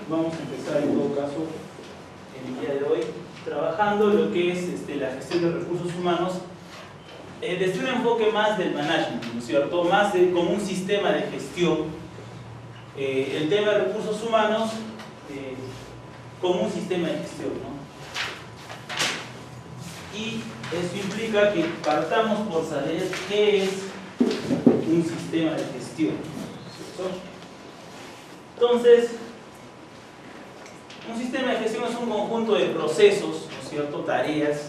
vamos a empezar en todo caso el día de hoy trabajando lo que es la gestión de recursos humanos desde un enfoque más del management, ¿no es cierto? Más como un sistema de gestión. El tema de recursos humanos como un sistema de gestión, ¿no? Y eso implica que partamos por saber qué es un sistema de gestión, ¿cierto? Entonces, un sistema de gestión es un conjunto de procesos, ¿no es cierto?, tareas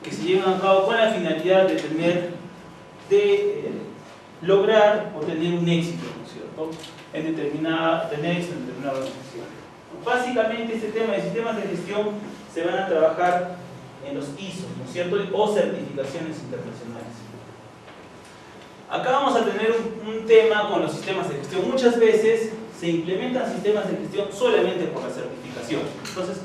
que se llevan a cabo con la finalidad de lograr o tener un éxito, ¿no es cierto?, en determinada organización. Básicamente este tema de sistemas de gestión se van a trabajar en los ISO, ¿no es cierto?, o certificaciones internacionales. Acá vamos a tener un tema con los sistemas de gestión. Muchas veces se implementan sistemas de gestión solamente por la certificación. Entonces,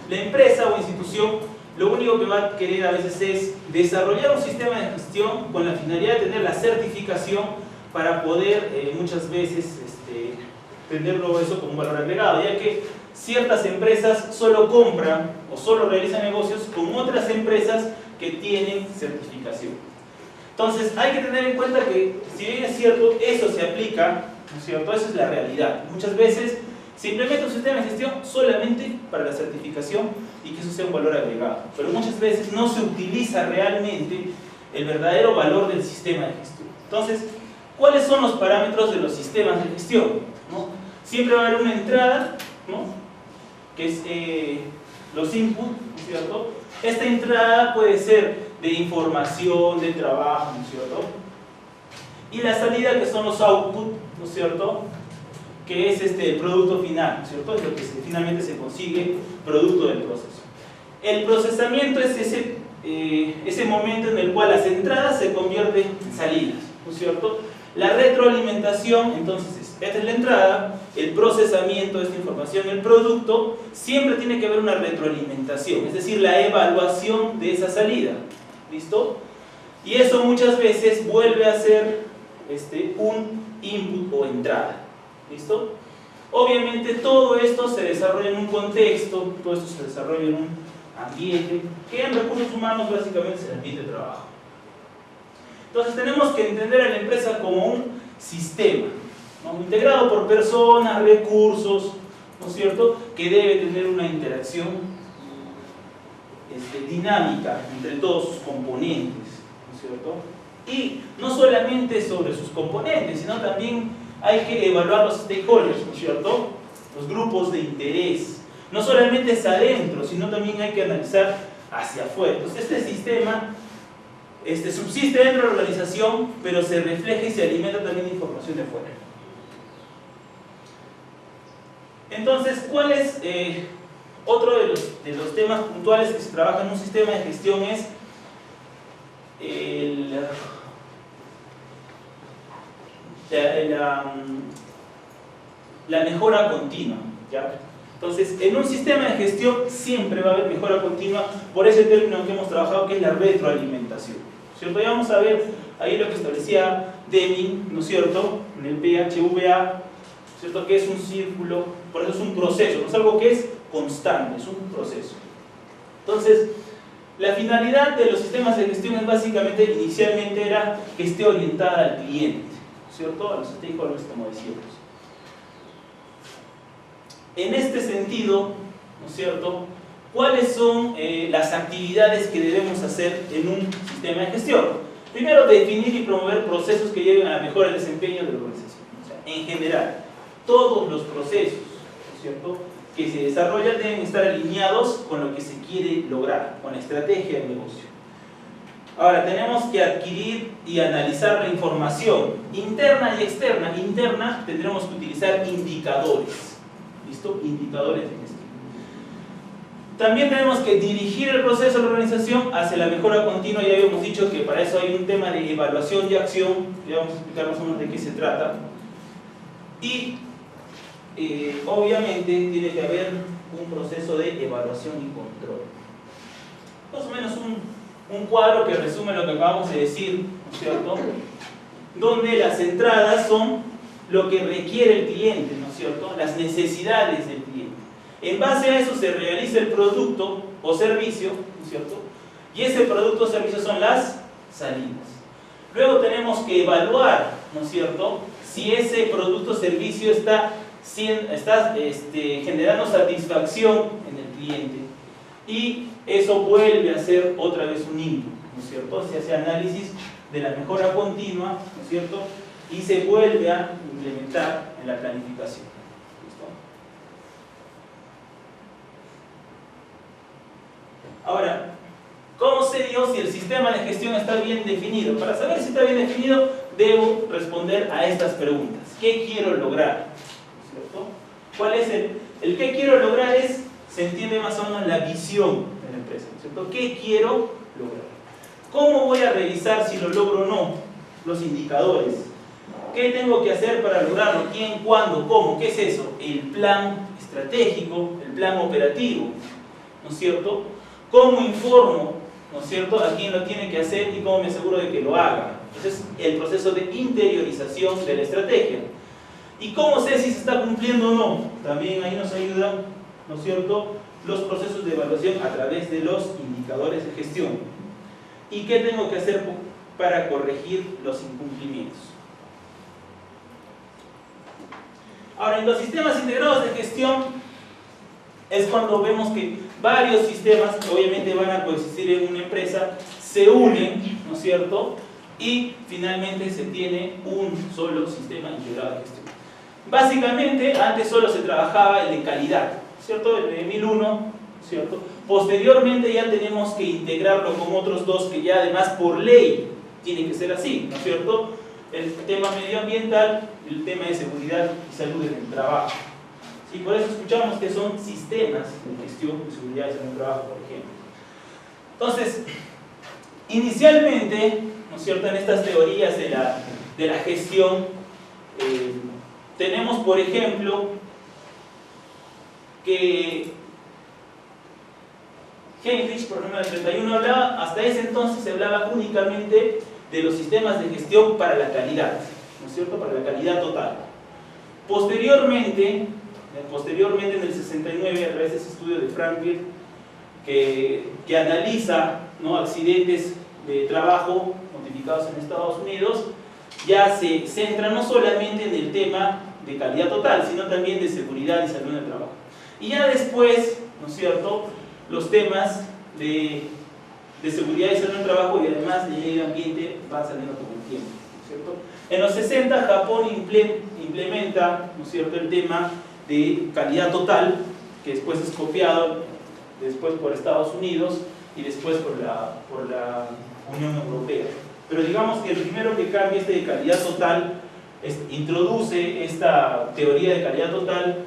la empresa o institución lo único que va a querer a veces es desarrollar un sistema de gestión con la finalidad de tener la certificación para poder muchas veces tenerlo eso como un valor agregado, ya que ciertas empresas solo compran o solo realizan negocios con otras empresas que tienen certificación. Entonces hay que tener en cuenta que, si bien es cierto, eso se aplica, ¿no es cierto?, eso es la realidad. Muchas veces se implementa un sistema de gestión solamente para la certificación y que eso sea un valor agregado, pero muchas veces no se utiliza realmente el verdadero valor del sistema de gestión. Entonces, ¿cuáles son los parámetros de los sistemas de gestión? ¿No? Siempre va a haber una entrada, ¿no?, que es los inputs, ¿no es cierto? Esta entrada puede ser de información, de trabajo, ¿no es cierto? Y la salida, que son los outputs, ¿no es cierto?, que es el producto final, ¿no es cierto?, es lo que finalmente se consigue producto del proceso. El procesamiento es ese momento en el cual las entradas se convierten en salidas, ¿no es cierto? La retroalimentación, entonces, esta es la entrada, el procesamiento de esta información, el producto, siempre tiene que haber una retroalimentación, es decir, la evaluación de esa salida, ¿listo? Y eso muchas veces vuelve a ser un input o entrada, ¿listo? Obviamente todo esto se desarrolla en un contexto, todo esto se desarrolla en un ambiente, que en recursos humanos básicamente es el ambiente de trabajo. Entonces tenemos que entender a la empresa como un sistema, ¿no?, integrado por personas, recursos, ¿no es cierto?, que debe tener una interacción dinámica entre todos sus componentes, ¿no es cierto? Y no solamente sobre sus componentes, sino también hay que evaluar los stakeholders, ¿no es cierto?, los grupos de interés. No solamente es adentro, sino también hay que analizar hacia afuera. Entonces este sistema subsiste dentro de la organización, pero se refleja y se alimenta también de información de afuera. Entonces, ¿cuál es otro de los temas puntuales que se trabaja en un sistema de gestión? Es la mejora continua, ¿ya? Entonces, en un sistema de gestión siempre va a haber mejora continua por ese término que hemos trabajado, que es la retroalimentación, ¿cierto? Ya vamos a ver ahí lo que establecía Deming, ¿no es cierto?, en el PHVA, ¿cierto?, que es un círculo, por eso es un proceso, no es algo que es constante, es un proceso. Entonces, la finalidad de los sistemas de gestión es básicamente, inicialmente era que esté orientada al cliente, ¿cierto?, a los stakeholders, como decíamos. En este sentido, ¿no es cierto?, ¿cuáles son las actividades que debemos hacer en un sistema de gestión? Primero, definir y promover procesos que lleven a la mejora del desempeño de la organización. O sea, en general, todos los procesos, ¿no es cierto?, que se desarrollan deben estar alineados con lo que se quiere lograr, con la estrategia del negocio. Ahora, tenemos que adquirir y analizar la información interna y externa. Interna tendremos que utilizar indicadores, ¿listo?, indicadores de gestión. También tenemos que dirigir el proceso de la organización hacia la mejora continua. Ya habíamos dicho que para eso hay un tema de evaluación y acción, ya vamos a explicar más o menos de qué se trata. Y obviamente tiene que haber un proceso de evaluación y control. Más o menos un cuadro que resume lo que acabamos de decir, ¿no es cierto?, donde las entradas son lo que requiere el cliente, ¿no es cierto?, las necesidades del cliente. En base a eso se realiza el producto o servicio, ¿no es cierto? Y ese producto o servicio son las salidas. Luego tenemos que evaluar, ¿no es cierto?, si ese producto o servicio está generando satisfacción en el cliente. Y eso vuelve a ser otra vez un input, ¿no es cierto? Se hace análisis de la mejora continua, ¿no es cierto? Y se vuelve a implementar en la planificación. ¿Listo? Ahora, ¿cómo sé yo si el sistema de gestión está bien definido? Para saber si está bien definido, debo responder a estas preguntas. ¿Qué quiero lograr? ¿No es cierto? ¿Cuál es el qué quiero lograr? Se entiende más o menos la visión de la empresa, ¿no es cierto? ¿Qué quiero lograr? ¿Cómo voy a revisar si lo logro o no? Los indicadores. ¿Qué tengo que hacer para lograrlo? ¿Quién, cuándo, cómo? ¿Qué es eso? El plan estratégico, el plan operativo, ¿no es cierto? ¿Cómo informo, ¿no es cierto?, a quién lo tiene que hacer y cómo me aseguro de que lo haga? Ese es el proceso de interiorización de la estrategia. ¿Y cómo sé si se está cumpliendo o no? También ahí nos ayudan, ¿no es cierto?, los procesos de evaluación a través de los indicadores de gestión. ¿Y qué tengo que hacer para corregir los incumplimientos? Ahora, en los sistemas integrados de gestión es cuando vemos que varios sistemas que obviamente van a coexistir en una empresa se unen, ¿no es cierto?, y finalmente se tiene un solo sistema integrado de gestión. Básicamente, antes solo se trabajaba el de calidad, ¿cierto?, el de 1001, ¿cierto? Posteriormente ya tenemos que integrarlo con otros dos que ya además por ley tiene que ser así, ¿no es cierto? El tema medioambiental y el tema de seguridad y salud en el trabajo. Y por eso escuchamos que son sistemas de gestión de seguridad y salud en el trabajo, por ejemplo. Entonces, inicialmente, ¿no es cierto?, en estas teorías de la gestión, tenemos, por ejemplo, que Heinrich, por ejemplo, en el 31 hablaba, hasta ese entonces se hablaba únicamente de los sistemas de gestión para la calidad, ¿no es cierto?, para la calidad total. Posteriormente en el 69, a través de ese estudio de Franklin, que analiza, ¿no?, accidentes de trabajo notificados en Estados Unidos, ya se centra no solamente en el tema de calidad total, sino también de seguridad y salud en el trabajo. Y ya después, ¿no es cierto?, los temas de seguridad y salud en el trabajo y además de medio ambiente van saliendo con el tiempo, ¿no es cierto? En los 60 Japón implementa, ¿no es cierto?, el tema de calidad total, que después es copiado después por Estados Unidos y después por la Unión Europea. Pero digamos que el primero que cambia de calidad total, introduce esta teoría de calidad total,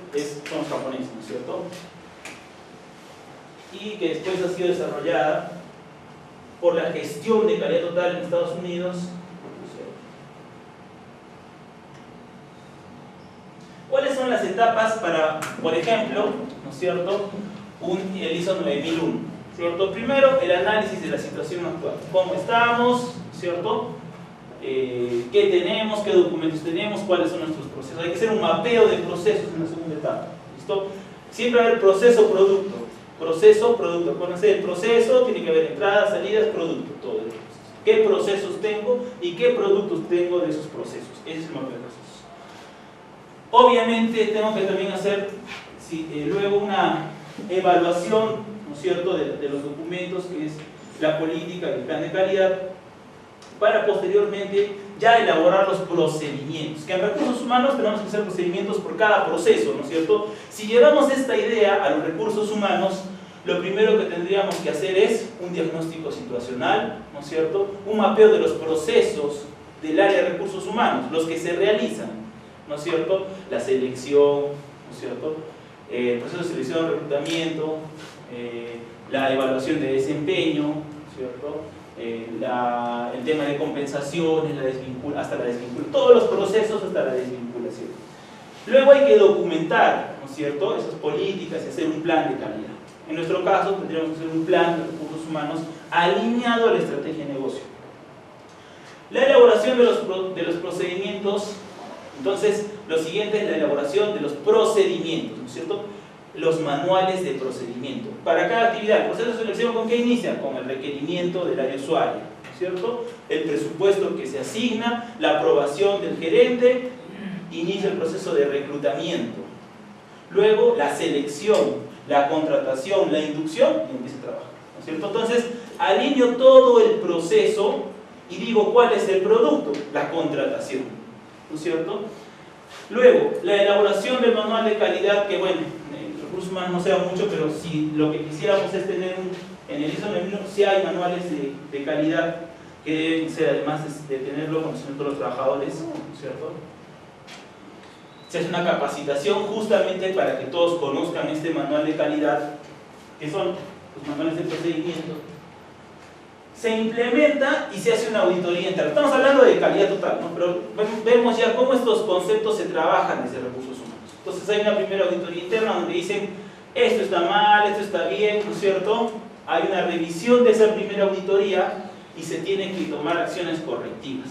son los japoneses, ¿no es cierto?, y que después ha sido desarrollada por la gestión de calidad total en Estados Unidos. ¿Cuáles son las etapas para, por ejemplo, ¿no es cierto?, el ISO 9001? ¿Cierto? Primero, el análisis de la situación actual. ¿Cómo estamos? ¿Cierto? ¿Qué tenemos? ¿Qué documentos tenemos? ¿Cuáles son nuestros procesos? Hay que hacer un mapeo de procesos en la segunda etapa. ¿Listo? Siempre va a haber proceso-producto. Proceso-producto. Conocer el proceso, tiene que haber entradas, salidas, producto, todo el proceso. ¿Qué procesos tengo y qué productos tengo de esos procesos? Ese es el mapeo de procesos. Obviamente tengo que también hacer luego una evaluación, ¿no es cierto?, de los documentos, que es la política y el plan de calidad, para posteriormente ya elaborar los procedimientos, que en recursos humanos tenemos que hacer procedimientos por cada proceso, ¿no es cierto? Si llevamos esta idea a los recursos humanos, lo primero que tendríamos que hacer es un diagnóstico situacional, ¿no es cierto?, un mapeo de los procesos del área de recursos humanos, los que se realizan, ¿no es cierto?, la selección, ¿no es cierto?, el proceso de selección, reclutamiento, la evaluación de desempeño, ¿no es cierto?, el tema de compensaciones, hasta la desvinculación, todos los procesos hasta la desvinculación. Luego hay que documentar, ¿no es cierto?, esas políticas y hacer un plan de calidad. En nuestro caso tendríamos que hacer un plan de recursos humanos alineado a la estrategia de negocio. La elaboración de los procedimientos. Entonces, lo siguiente es la elaboración de los procedimientos, ¿no es cierto? los manuales de procedimiento. Para cada actividad, el proceso de selección, ¿con qué inicia? Con el requerimiento del área usuaria, ¿cierto? El presupuesto que se asigna, la aprobación del gerente, inicia el proceso de reclutamiento. Luego, la selección, la contratación, la inducción, y empieza a trabajar, ¿no es cierto? Entonces, alineo todo el proceso y digo cuál es el producto, la contratación, ¿no es cierto? Luego, la elaboración del manual de calidad, que bueno, recursos humanos no se da mucho, pero si lo que quisiéramos es tener en el ISO 9001, sí hay manuales de calidad que deben ser, además de tenerlo conocimiento de los trabajadores, ¿no es cierto? Se hace una capacitación justamente para que todos conozcan este manual de calidad, que son los manuales de procedimiento. Se implementa y se hace una auditoría interna. Estamos hablando de calidad total, ¿no? Pero vemos ya cómo estos conceptos se trabajan desde recursos humanos. Entonces hay una primera auditoría interna donde dicen esto está mal, esto está bien, ¿no es cierto? Hay una revisión de esa primera auditoría y se tienen que tomar acciones correctivas.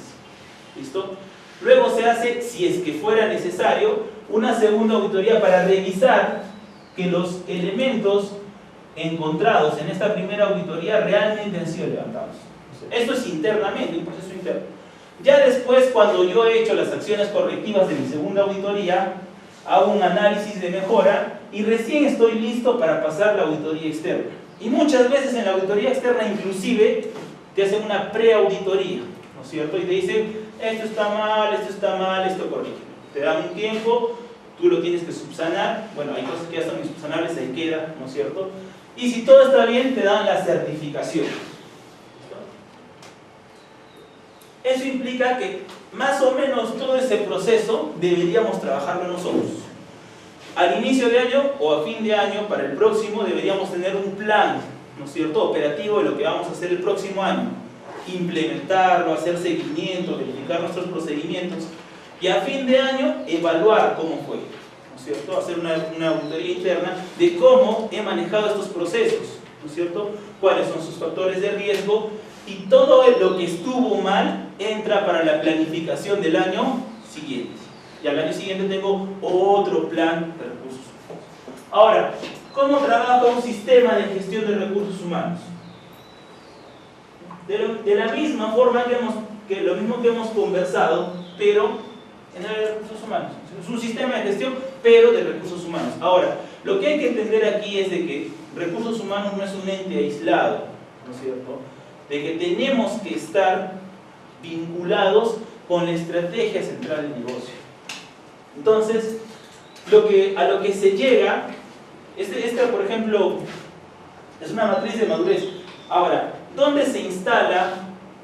¿Listo? Luego se hace, si es que fuera necesario, una segunda auditoría para revisar que los elementos encontrados en esta primera auditoría realmente han sido levantados. Esto es internamente, un proceso interno. Ya después, cuando yo he hecho las acciones correctivas de mi segunda auditoría, hago un análisis de mejora y recién estoy listo para pasar la auditoría externa. Y muchas veces en la auditoría externa inclusive te hacen una preauditoría, ¿no es cierto? Y te dicen, esto está mal, esto corrige. Te dan un tiempo, tú lo tienes que subsanar. Bueno, hay cosas que ya son insubsanables, ahí queda, ¿no es cierto? Y si todo está bien, te dan la certificación. Eso implica que más o menos todo ese proceso deberíamos trabajarlo nosotros. Al inicio de año o a fin de año, para el próximo, deberíamos tener un plan, ¿no es cierto?, operativo de lo que vamos a hacer el próximo año. Implementarlo, hacer seguimiento, verificar nuestros procedimientos y a fin de año evaluar cómo fue, ¿no es cierto?, hacer una auditoría interna de cómo he manejado estos procesos, ¿no es cierto?, cuáles son sus factores de riesgo, y todo lo que estuvo mal entra para la planificación del año siguiente. Y al año siguiente tengo otro plan de recursos humanos. Ahora, ¿cómo trabaja un sistema de gestión de recursos humanos? De la misma forma que lo mismo que hemos conversado, pero en el área de recursos humanos. Es un sistema de gestión, pero de recursos humanos. Ahora, lo que hay que entender aquí es de que recursos humanos no es un ente aislado, ¿no es cierto?, de que tenemos que estar vinculados con la estrategia central del negocio. Entonces, a lo que se llega, esta por ejemplo, es una matriz de madurez. Ahora, ¿dónde se instala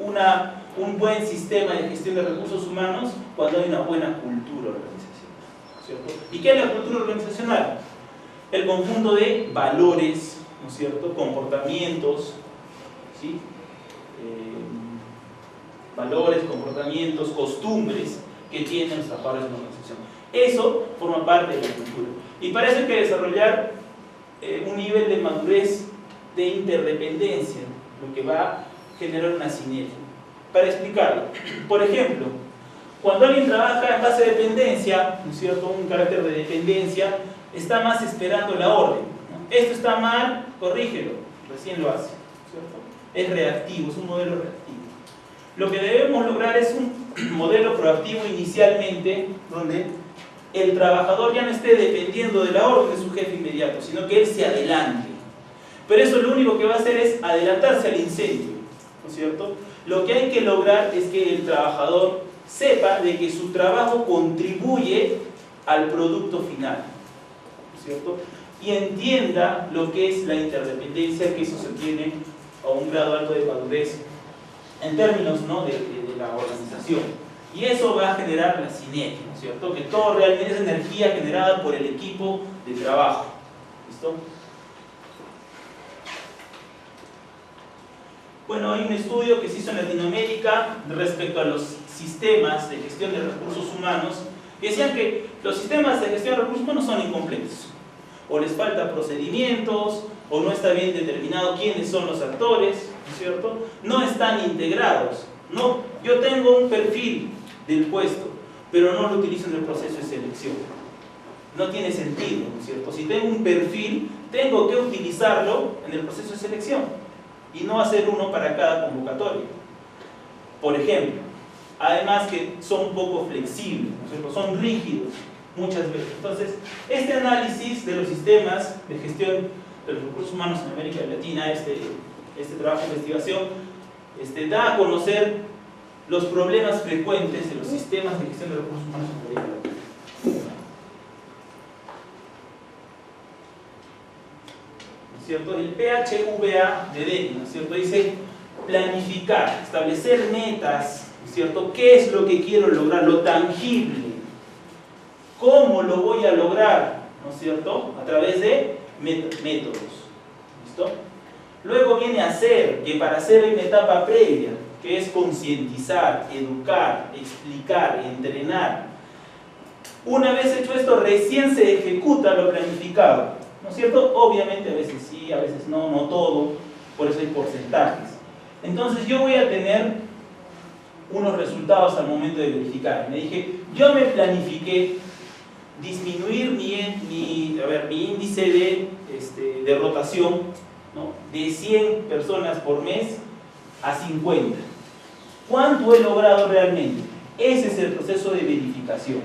un buen sistema de gestión de recursos humanos? Cuando hay una buena cultura organizacional, ¿cierto? ¿Y qué es la cultura organizacional? El conjunto de valores, ¿no es cierto?, comportamientos, ¿sí?, valores, comportamientos, costumbres que tienen los trabajadores de una organización. Eso forma parte de la cultura. Y para eso hay que desarrollar un nivel de madurez de interdependencia, lo que va a generar una sinergia. Para explicarlo, por ejemplo, cuando alguien trabaja en base de dependencia, ¿no es cierto?, un carácter de dependencia, está más esperando la orden, ¿no? Esto está mal, corrígelo, recién lo hace, ¿cierto? Es reactivo, es un modelo reactivo. Lo que debemos lograr es un modelo proactivo inicialmente, donde el trabajador ya no esté dependiendo de la orden de su jefe inmediato, sino que él se adelante. Pero eso lo único que va a hacer es adelantarse al incendio, ¿no es cierto? Lo que hay que lograr es que el trabajador sepa de que su trabajo contribuye al producto final, ¿no es cierto? Y entienda lo que es la interdependencia, que eso se tiene a un grado alto de madurez en términos, ¿no?, de la organización. Y eso va a generar la sinergia, ¿no es cierto?, que todo realmente es energía generada por el equipo de trabajo. ¿Listo? Bueno, hay un estudio que se hizo en Latinoamérica respecto a los sistemas de gestión de recursos humanos, que decían que los sistemas de gestión de recursos humanos son incompletos. O les falta procedimientos, o no está bien determinado quiénes son los actores, ¿no es cierto? No están integrados. No, yo tengo un perfil del puesto, pero no lo utilizo en el proceso de selección. no tiene sentido, ¿no es cierto? Si tengo un perfil, tengo que utilizarlo en el proceso de selección y no hacer uno para cada convocatoria. Por ejemplo, además que son un poco flexibles, ¿no es cierto? Son rígidos muchas veces. Entonces, este análisis de los sistemas de gestión de los recursos humanos en América Latina, este trabajo de investigación, da a conocer los problemas frecuentes de los sistemas de gestión de recursos humanos en América Latina. ¿No es cierto? El PHVA de DENI, ¿no es cierto? Dice planificar, establecer metas, ¿no es cierto? ¿Qué es lo que quiero lograr? Lo tangible. ¿Cómo lo voy a lograr? ¿No es cierto? A través de métodos. ¿Listo? Luego viene hacer, que para hacer hay una etapa previa, que es concientizar, educar, explicar, entrenar. Una vez hecho esto, recién se ejecuta lo planificado, ¿no es cierto? Obviamente a veces sí, a veces no, no todo, por eso hay porcentajes. Entonces yo voy a tener unos resultados al momento de verificar. Me dije, yo me planifiqué disminuir mi índice de rotación, ¿no?, de 100 personas por mes a 50. ¿Cuánto he logrado realmente? Ese es el proceso de verificación,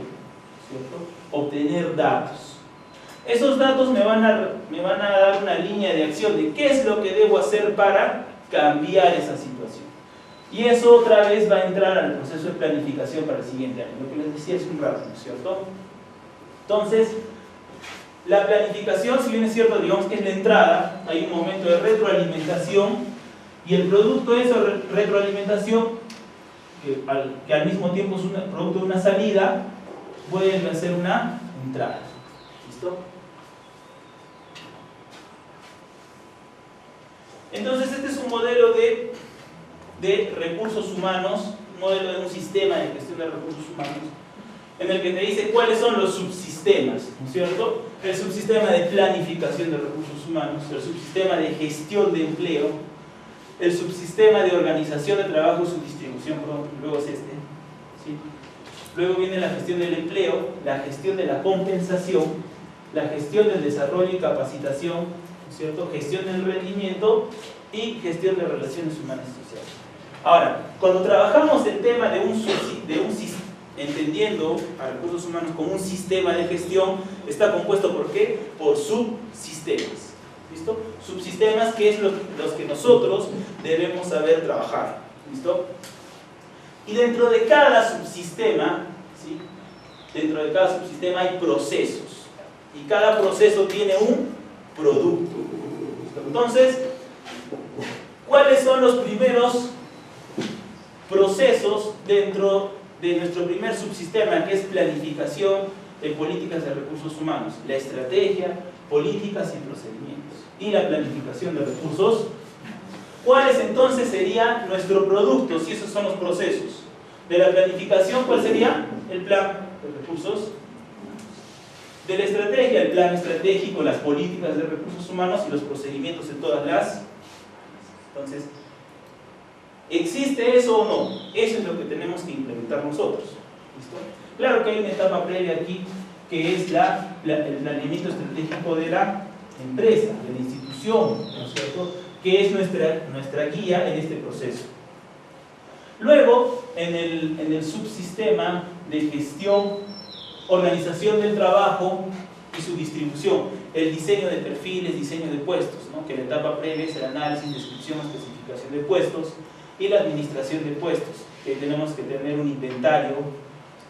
¿cierto? Obtener datos. Esos datos me van a dar una línea de acción de qué es lo que debo hacer para cambiar esa situación. Y eso otra vez va a entrar al proceso de planificación para el siguiente año, lo que les decía hace un rato, ¿no es cierto? Entonces, la planificación, si bien es cierto, digamos que es la entrada, hay un momento de retroalimentación y el producto de esa retroalimentación, que al mismo tiempo es un producto de una salida, vuelve a ser una entrada. ¿Listo? Entonces este es un modelo de recursos humanos, un modelo de un sistema de gestión de recursos humanos, en el que te dice cuáles son los subsistemas, ¿no es cierto? El subsistema de planificación de recursos humanos, el subsistema de gestión de empleo, el subsistema de organización de trabajo y su distribución, luego es este, ¿sí? Luego viene la gestión del empleo, la gestión de la compensación, la gestión del desarrollo y capacitación, ¿no es cierto?, gestión del rendimiento y gestión de relaciones humanas y sociales. Ahora, cuando trabajamos el tema de un sistema, entendiendo a recursos humanos como un sistema de gestión, está compuesto ¿por qué? Por subsistemas. ¿Listo? Subsistemas que es los que nosotros debemos saber trabajar. ¿Listo? Y dentro de cada subsistema, ¿sí?, dentro de cada subsistema hay procesos. Y cada proceso tiene un producto. ¿Listo? Entonces, ¿cuáles son los primeros procesos dentro de nuestro primer subsistema, que es planificación de políticas de recursos humanos? La estrategia, políticas y procedimientos. Y la planificación de recursos. ¿Cuáles entonces sería nuestro producto, si esos son los procesos? De la planificación, ¿cuál sería? El plan de recursos. De la estrategia, el plan estratégico, las políticas de recursos humanos y los procedimientos en todas las. Entonces, ¿existe eso o no? Eso es lo que tenemos que implementar nosotros. ¿Listo? Claro que hay una etapa previa aquí, que es el planeamiento estratégico de la empresa, de la institución, ¿no es cierto?, que es nuestra guía en este proceso. Luego, en el subsistema de gestión, organización del trabajo y su distribución, el diseño de perfiles, diseño de puestos, ¿no?, que la etapa previa es el análisis, descripción, especificación de puestos, y la administración de puestos, que tenemos que tener un inventario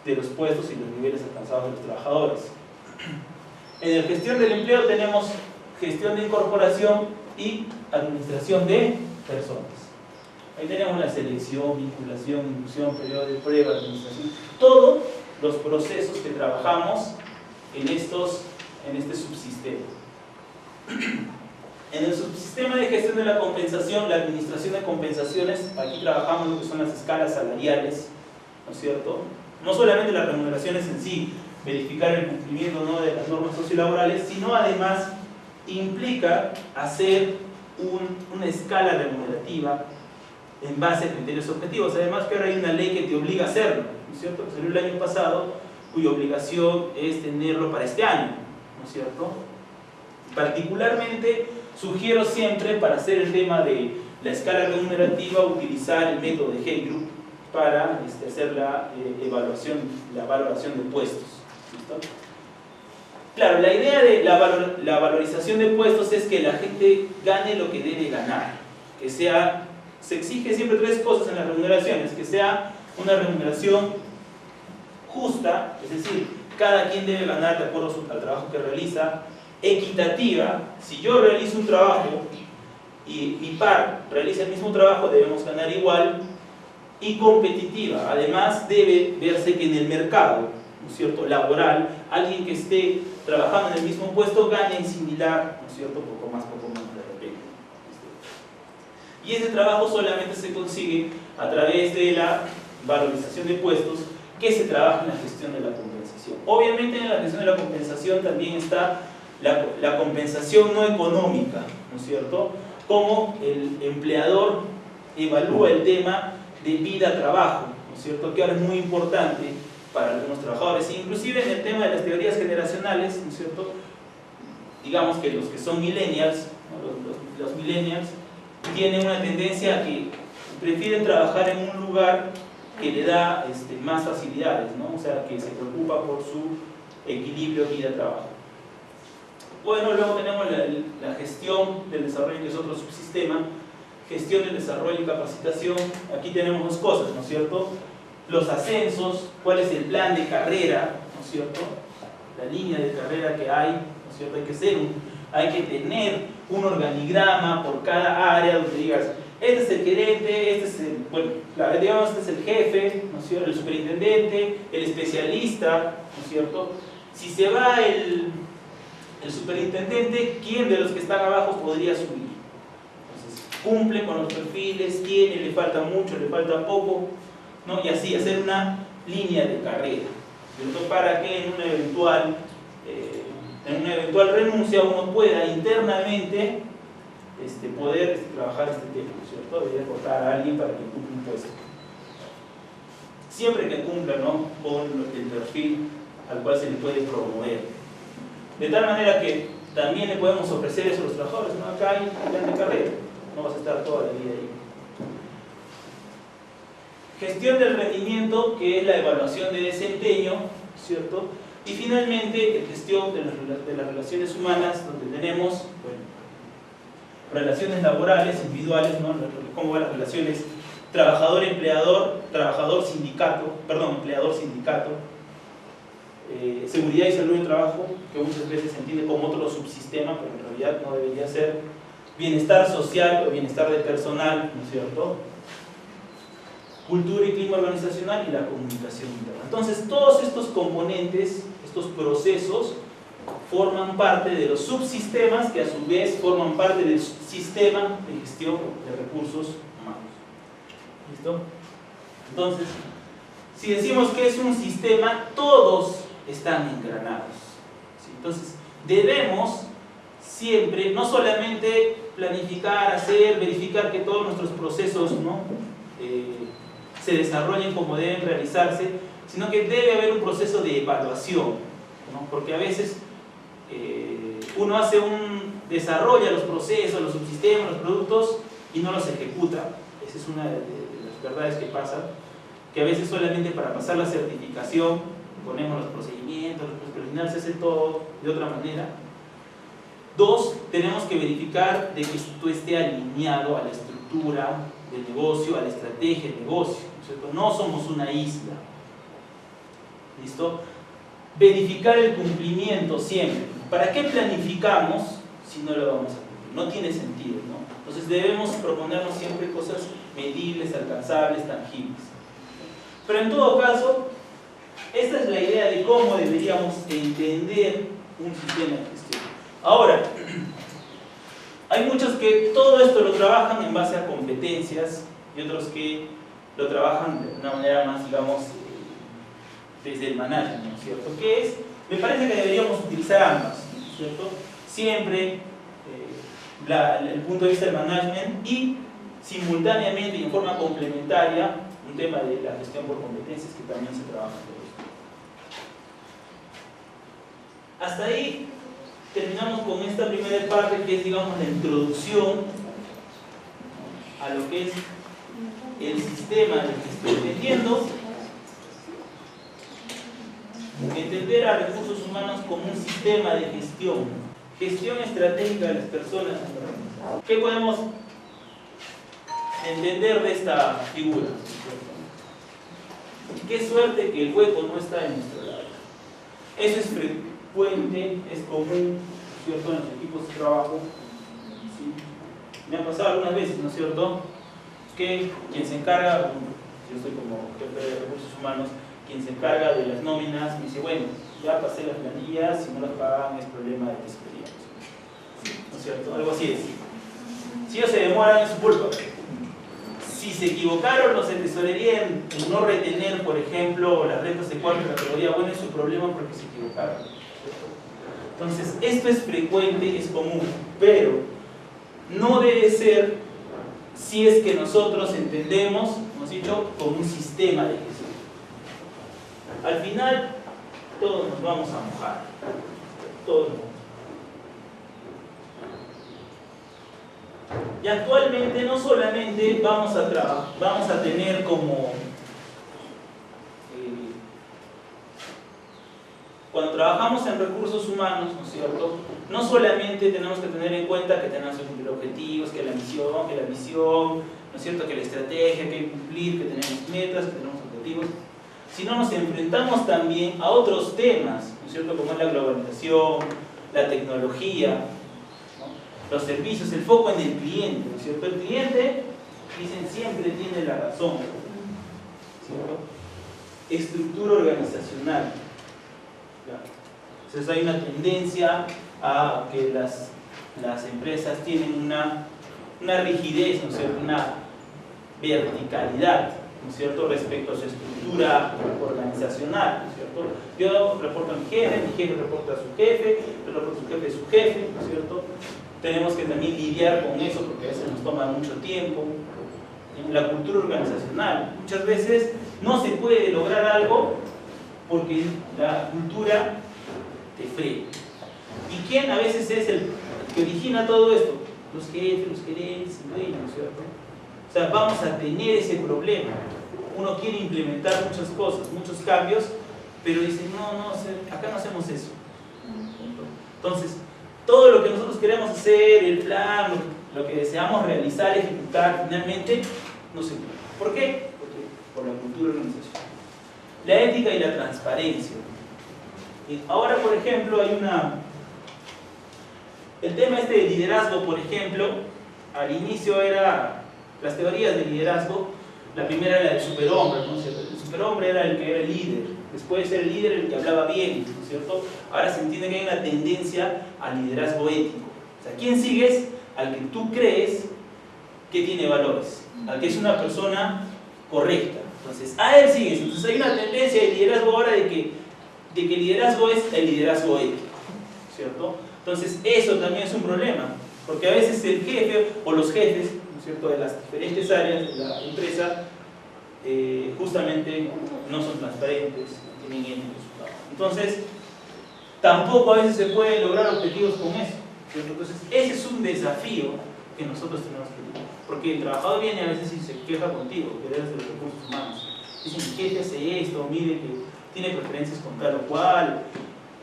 de los puestos y los niveles alcanzados de los trabajadores. En la gestión del empleo tenemos gestión de incorporación y administración de personas. Ahí tenemos la selección, vinculación, inducción, periodo de prueba, administración, todos los procesos que trabajamos en este subsistema. En el subsistema de gestión de la compensación, la administración de compensaciones, aquí trabajamos lo que son las escalas salariales, ¿no es cierto? No solamente las remuneraciones en sí, verificar el cumplimiento, ¿no?, de las normas sociolaborales, sino además implica hacer una escala remunerativa en base a criterios objetivos. Además que ahora hay una ley que te obliga a hacerlo, ¿no es cierto?, que salió el año pasado, cuya obligación es tenerlo para este año, ¿no es cierto? Particularmente, sugiero siempre, para hacer el tema de la escala remunerativa, utilizar el método de Heyground para hacer la valoración de puestos. ¿Listo? Claro, la idea de la valorización de puestos es que la gente gane lo que debe ganar. Que sea, se exige siempre tres cosas en las remuneraciones: que sea una remuneración justa, es decir, cada quien debe ganar de acuerdo al trabajo que realiza; equitativa, si yo realizo un trabajo y mi par realiza el mismo trabajo, debemos ganar igual; y competitiva, además debe verse que en el mercado, ¿no es cierto?, laboral, alguien que esté trabajando en el mismo puesto gane similar, ¿no es cierto?, poco más de repente. Y ese trabajo solamente se consigue a través de la valorización de puestos, que se trabaja en la gestión de la compensación. Obviamente en la gestión de la compensación también está la compensación no económica, ¿no es cierto?, cómo el empleador evalúa el tema de vida-trabajo, ¿no es cierto?, que ahora es muy importante para algunos trabajadores, inclusive en el tema de las teorías generacionales, ¿no es cierto?, digamos que los que son millennials, ¿no?, los millennials tienen una tendencia a que prefieren trabajar en un lugar que le da más facilidades, ¿no?, o sea, que se preocupa por su equilibrio vida-trabajo. Bueno, luego tenemos la gestión del desarrollo, que es otro subsistema. Gestión del desarrollo y capacitación. Aquí tenemos dos cosas, ¿no es cierto? Los ascensos, cuál es el plan de carrera, ¿no es cierto?, la línea de carrera que hay, ¿no es cierto? Hay que tener un organigrama por cada área donde digas, este es el gerente, este es el, bueno, digamos, este es el jefe, ¿no es cierto?, el superintendente, el especialista, ¿no es cierto? Si se va el superintendente, ¿quién de los que están abajo podría subir? Entonces, cumple con los perfiles, tiene, le falta mucho, le falta poco, ¿no? Y así hacer una línea de carrera, ¿cierto?, para que en una eventual renuncia uno pueda internamente poder trabajar este tema, ¿no es cierto? Debería cortar a alguien para que cumpla un puesto. Siempre que cumpla, ¿no?, con el perfil al cual se le puede promover. De tal manera que también le podemos ofrecer eso a los trabajadores, ¿no? Acá hay un plan de carrera, no vas a estar toda la vida ahí. Gestión del rendimiento, que es la evaluación de desempeño, ¿cierto? Y finalmente, gestión de las relaciones humanas, donde tenemos, bueno, relaciones laborales, individuales, ¿no?, cómo van las relaciones trabajador-empleador, empleador-sindicato, seguridad y salud del trabajo, que muchas veces se entiende como otro subsistema, pero en realidad no debería ser; bienestar social o bienestar del personal, ¿no es cierto?, cultura y clima organizacional, y la comunicación interna. Entonces, todos estos componentes, estos procesos, forman parte de los subsistemas, que a su vez forman parte del sistema de gestión de recursos humanos. ¿Listo? Entonces, si decimos que es un sistema, todos están engranados, ¿sí? Entonces, debemos siempre, no solamente planificar, verificar que todos nuestros procesos, ¿no?, se desarrollen como deben realizarse, sino que debe haber un proceso de evaluación, ¿no?, porque a veces uno desarrolla los procesos, los subsistemas, los productos, y no los ejecuta. Esa es una de las verdades que pasa, que a veces solamente para pasar la certificación ponemos los procedimientos, pero al final se hace todo de otra manera. Dos, tenemos que verificar de que esto esté alineado a la estructura del negocio, a la estrategia del negocio, ¿no es cierto? No somos una isla. ¿Listo? Verificar el cumplimiento siempre. ¿Para qué planificamos si no lo vamos a cumplir? No tiene sentido, ¿no? Entonces debemos proponernos siempre cosas medibles, alcanzables, tangibles. Pero en todo caso, esta es la idea de cómo deberíamos entender un sistema de gestión. Ahora, hay muchos que todo esto lo trabajan en base a competencias y otros que lo trabajan de una manera más, digamos, desde el management, ¿no es cierto? Que es, me parece que deberíamos utilizar ambas, ¿no es cierto? Siempre el punto de vista del management y simultáneamente y en forma complementaria un tema de la gestión por competencias, que también se trabaja por esto. Hasta ahí terminamos con esta primera parte, que es, digamos, la introducción a lo que es el sistema del que estoy entendiendo. Entender a recursos humanos como un sistema de gestión estratégica de las personas. ¿Qué podemos entender de esta figura? Qué suerte que el hueco no está en nuestro lado. Eso es frecuente, es común, ¿cierto?, en los equipos de trabajo. ¿Sí? Me ha pasado algunas veces, ¿no es cierto?, que quien se encarga, yo soy como jefe de recursos humanos, quien se encarga de las nóminas me dice, bueno, ya pasé las planillas, si no las pagan es problema de tesorería, ¿no es cierto? Algo así es. Si ellos se demoran es su culpa. Si se equivocaron los de tesorería en no retener, por ejemplo, las rentas de cuarta categoría, bueno, es su problema porque se equivocaron. Entonces, esto es frecuente, es común, pero no debe ser si es que nosotros entendemos, hemos dicho, como un sistema de gestión. Al final, todos nos vamos a mojar. Todos nos vamos. Y actualmente no solamente vamos a tener como cuando trabajamos en recursos humanos, ¿no es cierto?, no solamente tenemos que tener en cuenta que tenemos que cumplir objetivos, que la visión, ¿no es cierto?, que la estrategia, que hay que cumplir, que tenemos metas, que tenemos objetivos, sino nos enfrentamos también a otros temas, ¿no es cierto?, como es la globalización, la tecnología, ¿no?, los servicios, el foco en el cliente, ¿no es cierto? El cliente, dicen, siempre tiene la razón, ¿cierto? Estructura organizacional. Entonces hay una tendencia a que las empresas tienen una rigidez, ¿no es cierto?, una verticalidad, ¿no es cierto?, respecto a su estructura organizacional, ¿no es cierto? Yo reporto a mi jefe reporta a su jefe, yo reporto a su jefe, ¿no es cierto? Tenemos que también lidiar con eso porque a veces nos toma mucho tiempo. En la cultura organizacional, muchas veces no se puede lograr algo porque la cultura te frena. ¿Y quién a veces es el que origina todo esto? Los jefes, los gerentes, el dueño, ¿no es cierto? O sea, vamos a tener ese problema. Uno quiere implementar muchas cosas, muchos cambios, pero dice, no, acá no hacemos eso. Entonces, todo lo que nosotros queremos hacer, el plan, lo que deseamos realizar, ejecutar, finalmente, no se puede. ¿Por qué? Porque por la cultura organizacional. La ética y la transparencia. Ahora, por ejemplo, el tema este de liderazgo, por ejemplo, al inicio era las teorías de liderazgo. La primera era la del superhombre, ¿no es cierto? El superhombre era el que era el líder, después era el líder el que hablaba bien, ¿no es cierto? Ahora se entiende que hay una tendencia al liderazgo ético. O sea, ¿quién sigues? Al que tú crees que tiene valores, al que es una persona correcta. Entonces, a él sigues. Entonces hay una tendencia de liderazgo ahora de que el liderazgo es el liderazgo ético, ¿cierto? Entonces, eso también es un problema, porque a veces el jefe o los jefes, ¿no es cierto?, de las diferentes áreas de la empresa, justamente no son transparentes, no tienen bien resultados. Entonces, tampoco a veces se pueden lograr objetivos con eso, ¿cierto? Entonces, ese es un desafío que nosotros tenemos que tener, porque el trabajador viene a veces y se queja contigo, que eres de los recursos humanos. Dice, mi jefe hace esto, mire que tiene preferencias con tal o cual,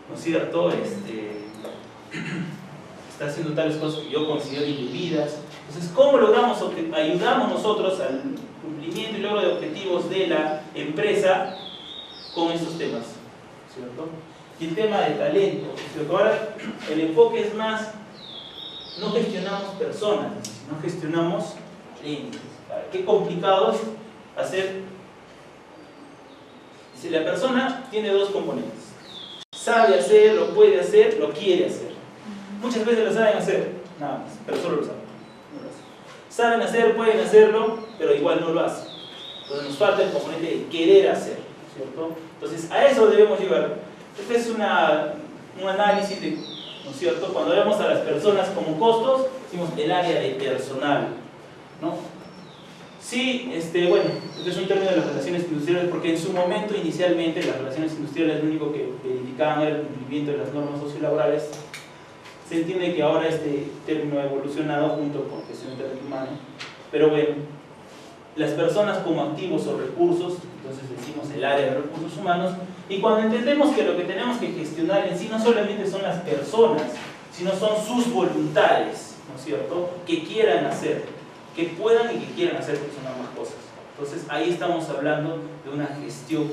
¿no es cierto? Está haciendo tales cosas que yo considero indebidas. Entonces, ¿cómo logramos o que ayudamos nosotros al cumplimiento y logro de objetivos de la empresa con estos temas, ¿cierto? Y el tema de talento, ¿cierto? Ahora el enfoque es más, no gestionamos personas, sino gestionamos talentos. Qué complicado es hacer. Si la persona tiene dos componentes, sabe hacer, lo puede hacer, lo quiere hacer. Muchas veces lo saben hacer, nada más, pero solo lo saben. No lo hacen. Saben hacer, pueden hacerlo, pero igual no lo hacen. Entonces nos falta el componente de querer hacer, ¿cierto? Entonces a eso debemos llegar. Este es un análisis de, ¿no es cierto? Cuando vemos a las personas como costos, decimos el área de personal, ¿no? Sí, bueno, este es un término de las relaciones industriales porque en su momento, inicialmente, las relaciones industriales lo único que verificaban era el cumplimiento de las normas sociolaborales. Se entiende que ahora este término ha evolucionado junto con gestión del talento humano, pero bueno, las personas como activos o recursos, entonces decimos el área de recursos humanos, y cuando entendemos que lo que tenemos que gestionar en sí no solamente son las personas, sino son sus voluntades, ¿no es cierto?, que quieran hacer, que puedan y que quieran hacer, que son ambas cosas. Entonces ahí estamos hablando de una gestión.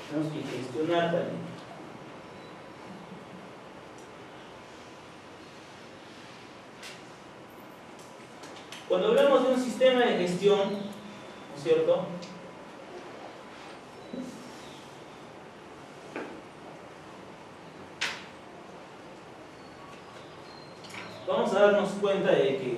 Tenemos que gestionar talento. Cuando hablamos de un sistema de gestión, ¿no es cierto?, vamos a darnos cuenta de que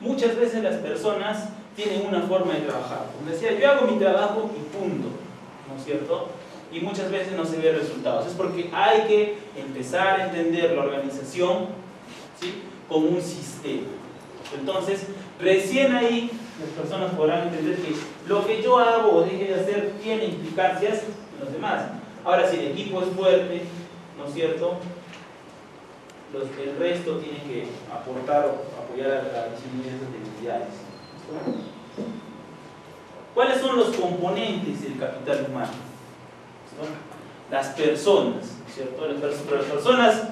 muchas veces las personas tienen una forma de trabajar. Como decía, yo hago mi trabajo y punto, ¿no es cierto? Y muchas veces no se ven resultados. Es porque hay que empezar a entender la organización, ¿sí?, como un sistema. Entonces, recién ahí las personas podrán entender que lo que yo hago o deje de hacer tiene implicancias en los demás. Ahora, si el equipo es fuerte, ¿no es cierto?, el resto tiene que aportar o apoyar a la disminución de esas debilidades. ¿Cuáles son los componentes del capital humano? Las personas, ¿cierto? Las personas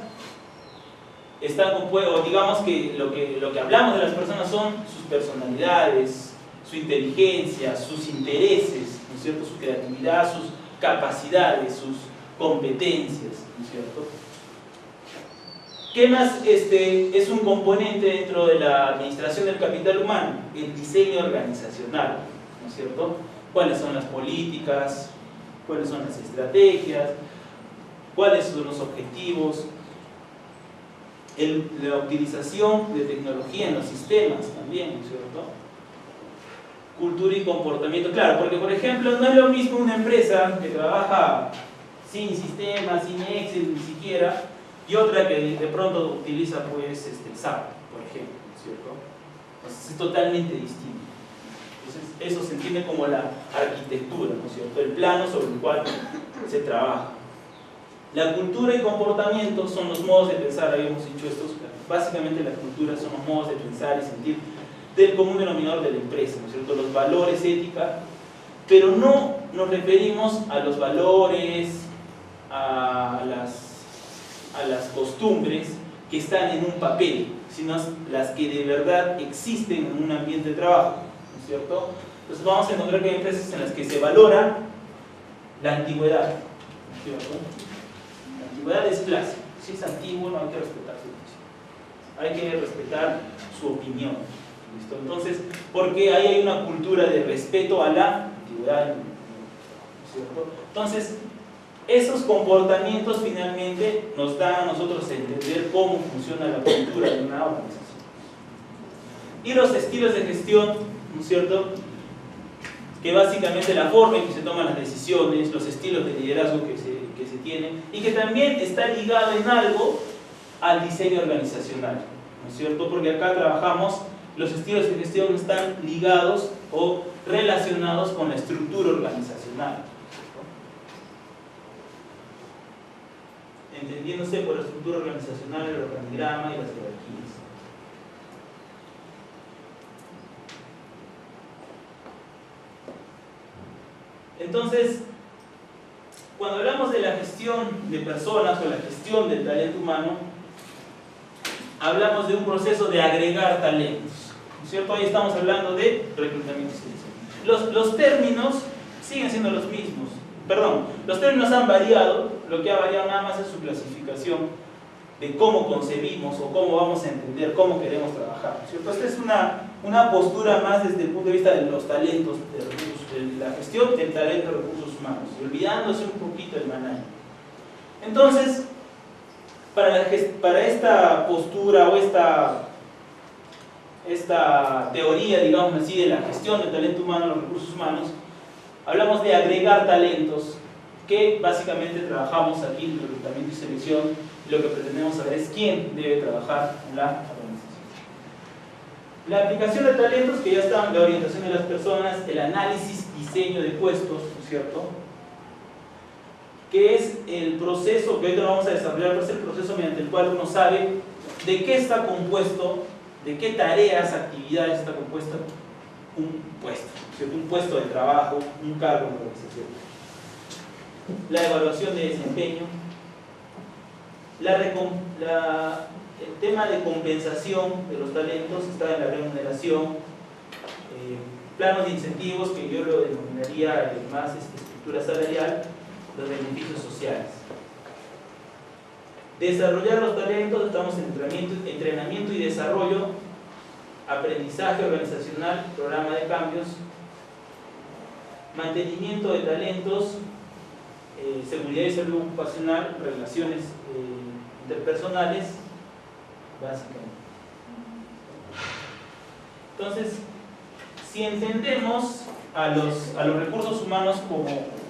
están compuestas, digamos que lo que hablamos de las personas son sus personalidades, su inteligencia, sus intereses, ¿no es cierto?, su creatividad, sus capacidades, sus competencias, ¿no es cierto? ¿Qué más es un componente dentro de la administración del capital humano? El diseño organizacional, ¿no es cierto? ¿Cuáles son las políticas? ¿Cuáles son las estrategias? ¿Cuáles son los objetivos? La utilización de tecnología en los sistemas también, ¿no es cierto? Cultura y comportamiento, claro, porque por ejemplo no es lo mismo una empresa que trabaja sin sistemas, sin Excel ni siquiera, y otra que de pronto utiliza pues SAP, por ejemplo, ¿no es cierto? Entonces es totalmente distinto. Entonces eso se entiende como la arquitectura, ¿no es cierto?, el plano sobre el cual se trabaja. La cultura y comportamiento son los modos de pensar, habíamos dicho estos, básicamente la cultura son los modos de pensar y sentir del común denominador de la empresa, ¿no es cierto?, los valores, ética, pero no nos referimos a los valores, a las costumbres que están en un papel, sino las que de verdad existen en un ambiente de trabajo, ¿no es cierto? Entonces vamos a encontrar que hay empresas en las que se valora la antigüedad, ¿no es cierto? La antigüedad es clásica, si es antiguo no hay que respetar su opinión, hay que respetar su opinión, ¿listo? Entonces, porque ahí hay una cultura de respeto a la antigüedad, ¿no es cierto? Entonces, esos comportamientos finalmente nos dan a nosotros a entender cómo funciona la cultura de una organización. Y los estilos de gestión, ¿no es cierto?, que básicamente la forma en que se toman las decisiones, los estilos de liderazgo que se tienen, y que también está ligado en algo al diseño organizacional, ¿no es cierto?, porque acá trabajamos, los estilos de gestión están ligados o relacionados con la estructura organizacional, entendiéndose por la estructura organizacional, el organigrama y las jerarquías. Entonces, cuando hablamos de la gestión de personas o la gestión del talento humano, hablamos de un proceso de agregar talentos, ¿no es cierto? Ahí estamos hablando de reclutamiento y selección. Los términos siguen siendo los mismos. Perdón, los términos han variado, lo que ha variado nada más es su clasificación de cómo concebimos o cómo vamos a entender, cómo queremos trabajar, ¿cierto? Esta es una postura más desde el punto de vista de los talentos, de la gestión del talento de recursos humanos, y olvidándose un poquito el manual. Entonces, para esta postura o esta teoría, digamos así, de la gestión del talento humano, los recursos humanos, hablamos de agregar talentos que básicamente trabajamos aquí en reclutamiento y selección, y lo que pretendemos saber es quién debe trabajar en la organización. La aplicación de talentos, que ya está, la orientación de las personas, el análisis, diseño de puestos, ¿no es cierto?, que es el proceso que hoy lo vamos a desarrollar, es el proceso mediante el cual uno sabe de qué está compuesto, de qué tareas, actividades está compuesto un puesto, ¿cierto?, un puesto de trabajo, un cargo en la organización. La evaluación de desempeño, el tema de compensación de los talentos está en la remuneración, planos de incentivos, que yo lo denominaría más estructura salarial, los beneficios sociales. Desarrollar los talentos, estamos en entrenamiento y desarrollo, aprendizaje organizacional, programa de cambios, mantenimiento de talentos, seguridad y salud ocupacional, relaciones interpersonales, básicamente. Entonces, si entendemos a los recursos humanos como...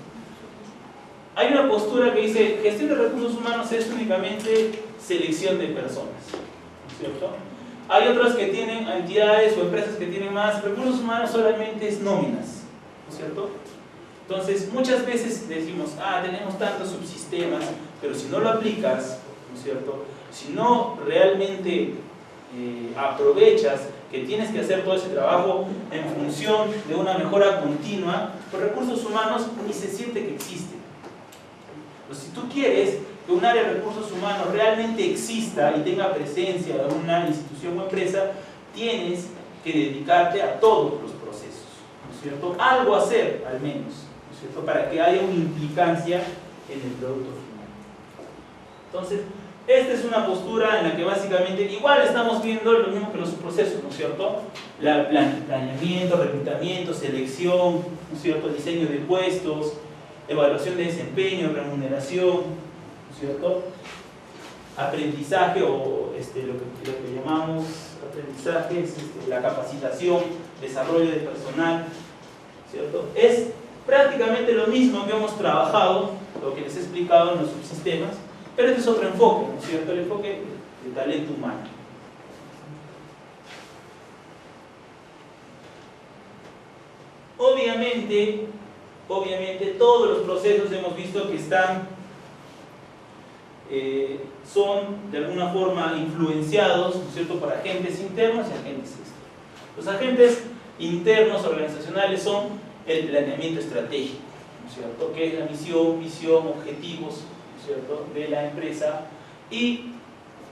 Hay una postura que dice, gestión de recursos humanos es únicamente selección de personas, ¿no es cierto? Hay otras que tienen entidades o empresas que tienen más, recursos humanos solamente es nóminas, ¿no es cierto? Entonces, muchas veces decimos, tenemos tantos subsistemas, pero si no lo aplicas, ¿no es cierto?, si no realmente aprovechas que tienes que hacer todo ese trabajo en función de una mejora continua, los recursos humanos ni se siente que existen. Entonces, si tú quieres que un área de recursos humanos realmente exista y tenga presencia en una institución o empresa, tienes que dedicarte a todos los procesos, ¿no es cierto?, algo hacer al menos, ¿no es cierto?, para que haya una implicancia en el producto final. Entonces, esta es una postura en la que básicamente igual estamos viendo lo mismo que los procesos, ¿no es cierto? Planeamiento, reclutamiento, selección, ¿no es cierto?, diseño de puestos, evaluación de desempeño, remuneración, ¿no es cierto?, aprendizaje o lo que llamamos aprendizaje es la capacitación, desarrollo de personal, ¿cierto? Es prácticamente lo mismo que hemos trabajado, lo que les he explicado en los subsistemas, pero este es otro enfoque, ¿no es cierto?, el enfoque de talento humano. Obviamente todos los procesos hemos visto que son de alguna forma influenciados, ¿no es cierto?, por agentes internos y agentes externos. Los agentes internos organizacionales son el planeamiento estratégico, ¿no es cierto?, que es la misión, visión, objetivos, ¿no es cierto?, de la empresa, y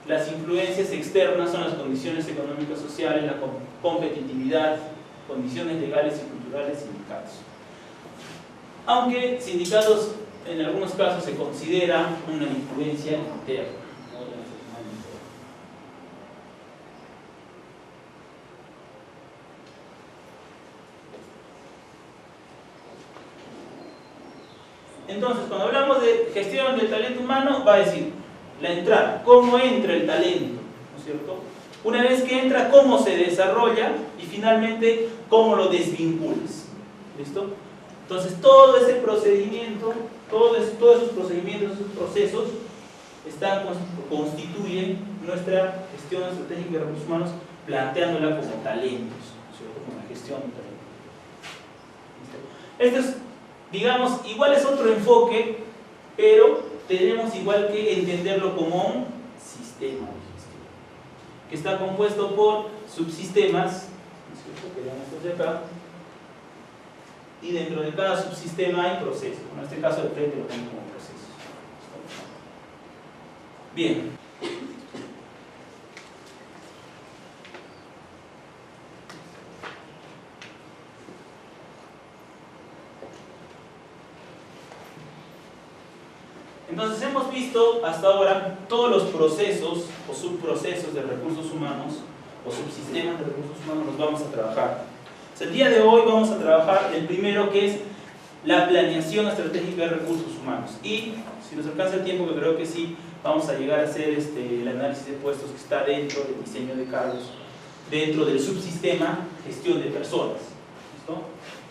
las influencias externas son las condiciones económicas sociales, la competitividad, condiciones legales y culturales, sindicatos. Aunque sindicatos en algunos casos se considera una influencia interna. Entonces, cuando hablamos de gestión del talento humano, va a decir la entrada, cómo entra el talento, ¿no es cierto? Una vez que entra, cómo se desarrolla, y finalmente, cómo lo desvinculas. ¿Listo? Entonces, todo ese procedimiento, todos esos procedimientos, esos procesos, constituyen nuestra gestión estratégica de recursos humanos, planteándola como talentos, ¿no es cierto?, como la gestión de talentos. Esto es, digamos, igual es otro enfoque, pero tenemos igual que entenderlo como un sistema de gestión, que está compuesto por subsistemas, ¿no es cierto?, que eran estos de acá, y dentro de cada subsistema hay procesos. En este caso, de frente lo tengo como procesos. Bien. Entonces, hemos visto hasta ahora todos los procesos o subprocesos de recursos humanos o subsistemas de recursos humanos los vamos a trabajar. El día de hoy vamos a trabajar el primero, que es la planeación estratégica de recursos humanos, y si nos alcanza el tiempo, que creo que sí, vamos a llegar a hacer el análisis de puestos, que está dentro del diseño de cargos, dentro del subsistema gestión de personas. ¿Listo?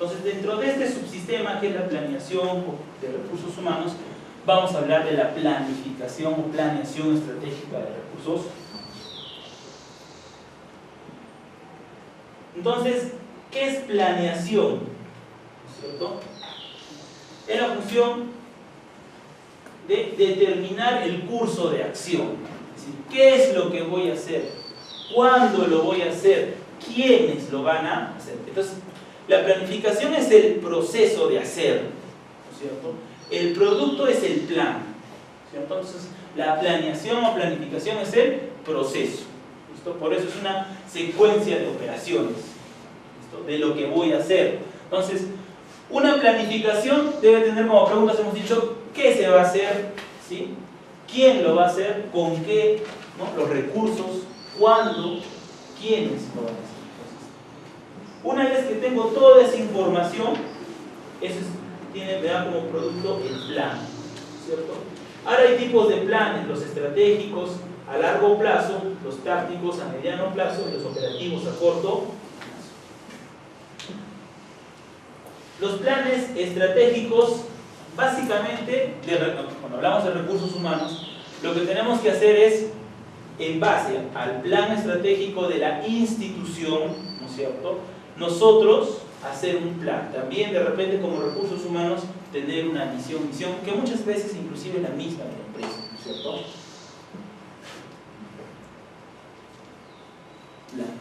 Entonces, dentro de este subsistema que es la planeación de recursos humanos, vamos a hablar de la planificación o planeación estratégica de recursos. Entonces, ¿qué es planeación? ¿No es cierto? Es la función de determinar el curso de acción. Es decir, ¿qué es lo que voy a hacer? ¿Cuándo lo voy a hacer? ¿Quiénes lo van a hacer? Entonces, la planificación es el proceso de hacer, ¿no es cierto? El producto es el plan, ¿cierto? Entonces, la planeación o planificación es el proceso, ¿listo? Por eso es una secuencia de operaciones, ¿listo? De lo que voy a hacer. Entonces, una planificación debe tener como preguntas, hemos dicho, ¿qué se va a hacer? ¿Sí? ¿Quién lo va a hacer? ¿Con qué? ¿No? Los recursos, ¿cuándo? ¿Quiénes lo van a hacer? Una vez que tengo toda esa información, eso me da como producto el plan, ¿cierto? Ahora hay tipos de planes, los estratégicos a largo plazo, los tácticos a mediano plazo y los operativos a corto plazo. Los planes estratégicos, básicamente, cuando hablamos de recursos humanos, lo que tenemos que hacer es, en base al plan estratégico de la institución, ¿no es cierto?, nosotros hacer un plan. También de repente como recursos humanos tener una misión, que muchas veces inclusive es la misma de la empresa, ¿no es cierto? Planes.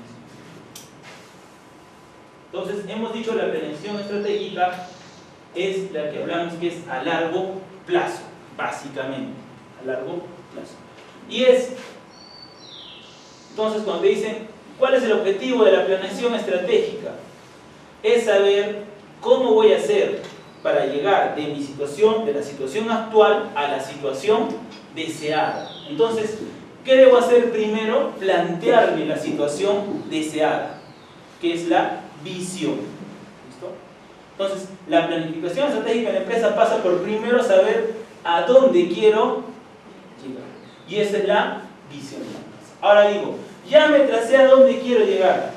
Entonces hemos dicho la planeación estratégica es la que hablamos que es a largo plazo, básicamente, a largo plazo. Y es, entonces cuando te dicen ¿cuál es el objetivo de la planeación estratégica? Es saber cómo voy a hacer para llegar de mi situación, de la situación actual a la situación deseada. Entonces, ¿qué debo hacer primero? Plantearme la situación deseada, que es la visión. ¿Listo? Entonces, la planificación estratégica de la empresa pasa por primero saber a dónde quiero llegar. Y esa es la visión. Ahora digo, ya me tracé a dónde quiero llegar.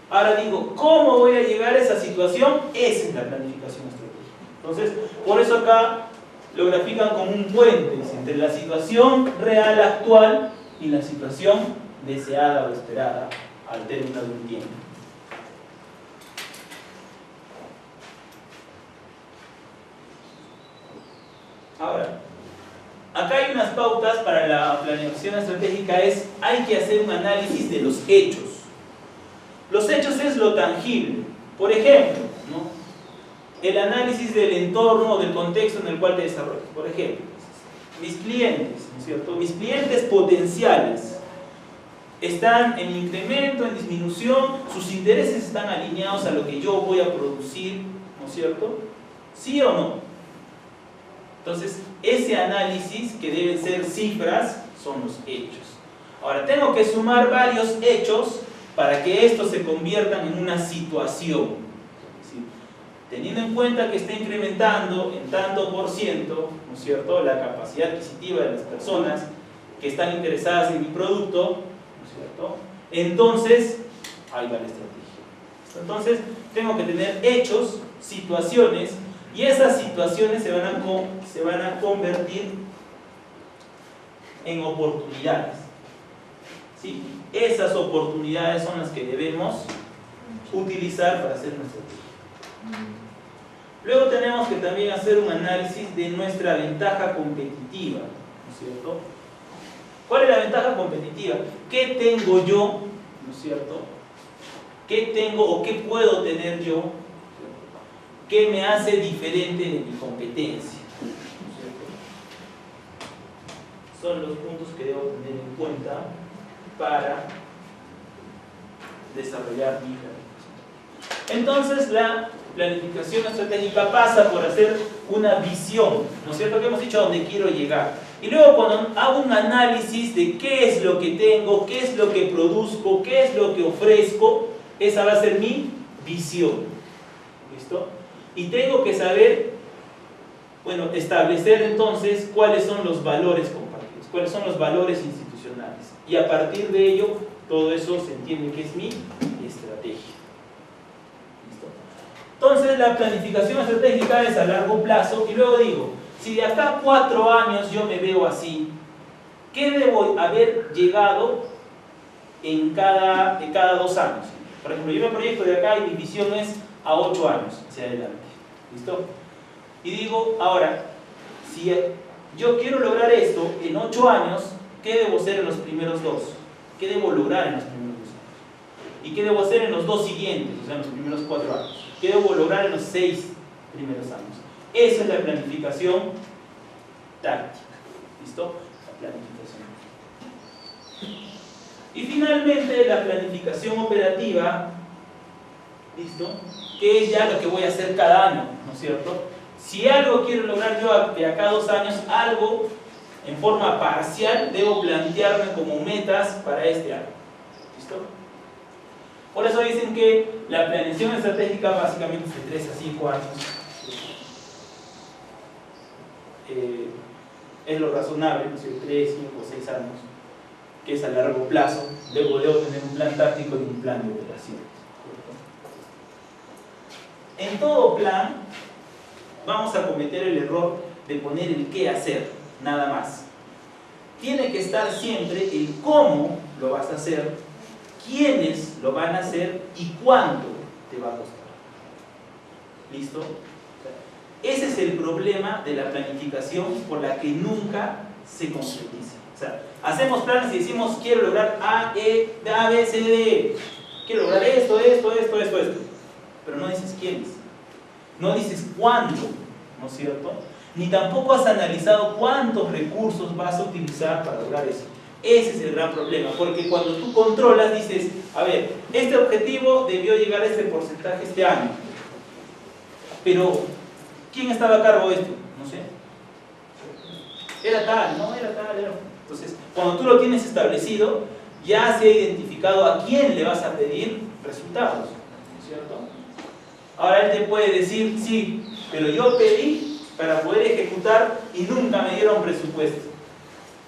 Ahora digo, ¿cómo voy a llegar a esa situación? Esa es la planificación estratégica. Entonces, por eso acá lo grafican como un puente entre la situación real actual y la situación deseada o esperada al término de un tiempo. Ahora, acá hay unas pautas para la planeación estratégica, hay que hacer un análisis de los hechos. Los hechos es lo tangible. Por ejemplo, ¿no?, el análisis del entorno o del contexto en el cual te desarrollas. Por ejemplo, mis clientes, ¿no es cierto? Mis clientes potenciales están en incremento, en disminución, sus intereses están alineados a lo que yo voy a producir, ¿no es cierto? ¿Sí o no? Entonces, ese análisis, que deben ser cifras, son los hechos. Ahora, tengo que sumar varios hechos para que estos se conviertan en una situación. ¿Sí? Teniendo en cuenta que está incrementando en tanto por ciento, ¿no es cierto?, la capacidad adquisitiva de las personas que están interesadas en mi producto, ¿no es cierto?, entonces, ahí va la estrategia. Entonces, tengo que tener hechos, situaciones, y esas situaciones se van a convertir en oportunidades. ¿Sí? Esas oportunidades son las que debemos utilizar para hacer nuestra estrategia. Luego tenemos que también hacer un análisis de nuestra ventaja competitiva, ¿no es cierto? ¿Cuál es la ventaja competitiva? ¿Qué tengo yo, ¿no es cierto? ¿Qué tengo o qué puedo tener yo? ¿Qué me hace diferente de mi competencia? ¿No es cierto? Son los puntos que debo tener en cuenta para desarrollar mi planificación. Entonces, la planificación estratégica pasa por hacer una visión, ¿no es cierto?, que hemos dicho a dónde quiero llegar. Y luego, cuando hago un análisis de qué es lo que tengo, qué es lo que produzco, qué es lo que ofrezco, esa va a ser mi visión. ¿Listo? Y tengo que saber, bueno, establecer entonces cuáles son los valores compartidos, cuáles son los valores institucionales. Y a partir de ello, todo eso se entiende que es mi estrategia. ¿Listo? Entonces la planificación estratégica es a largo plazo y luego digo, si de acá a 4 años yo me veo así, ¿qué debo haber llegado de cada 2 años? Por ejemplo, yo me proyecto de acá y mi visión es a 8 años hacia adelante. ¿Listo? Y digo, ahora, si yo quiero lograr esto en 8 años, ¿qué debo hacer en los primeros 2? ¿Qué debo lograr en los primeros 2 años? ¿Y qué debo hacer en los 2 siguientes, o sea, en los primeros 4 años? ¿Qué debo lograr en los 6 primeros años? Esa es la planificación táctica. ¿Listo? La planificación. Y finalmente la planificación operativa, ¿listo? Que es ya lo que voy a hacer cada año, ¿no es cierto? Si algo quiero lograr yo de acá a 2 años, algo en forma parcial debo plantearme como metas para este año. ¿Listo? Por eso dicen que la planeación estratégica básicamente es de 3 a 5 años. Es lo razonable, ¿no? 3, 5, 6 años, que es a largo plazo. Debo tener un plan táctico y un plan de operación. En todo plan vamos a cometer el error de poner el qué hacer, nada más. Tiene que estar siempre el cómo lo vas a hacer, quiénes lo van a hacer y cuánto te va a costar. ¿Listo? Ese es el problema de la planificación por la que nunca se concretiza. O sea, hacemos planes y decimos quiero lograr A, B, C, D. Quiero lograr esto. Pero no dices quiénes. No dices cuándo, ¿no es cierto? Ni tampoco has analizado cuántos recursos vas a utilizar para lograr eso. Ese es el gran problema, porque cuando tú controlas dices, a ver, este objetivo debió llegar a este porcentaje este año. Pero, ¿quién estaba a cargo de esto? No sé. Era tal, no era tal, era... Entonces, cuando tú lo tienes establecido, ya se ha identificado a quién le vas a pedir resultados, ¿no es cierto? Ahora él te puede decir, sí, pero yo pedí para poder ejecutar y nunca me dieron presupuesto.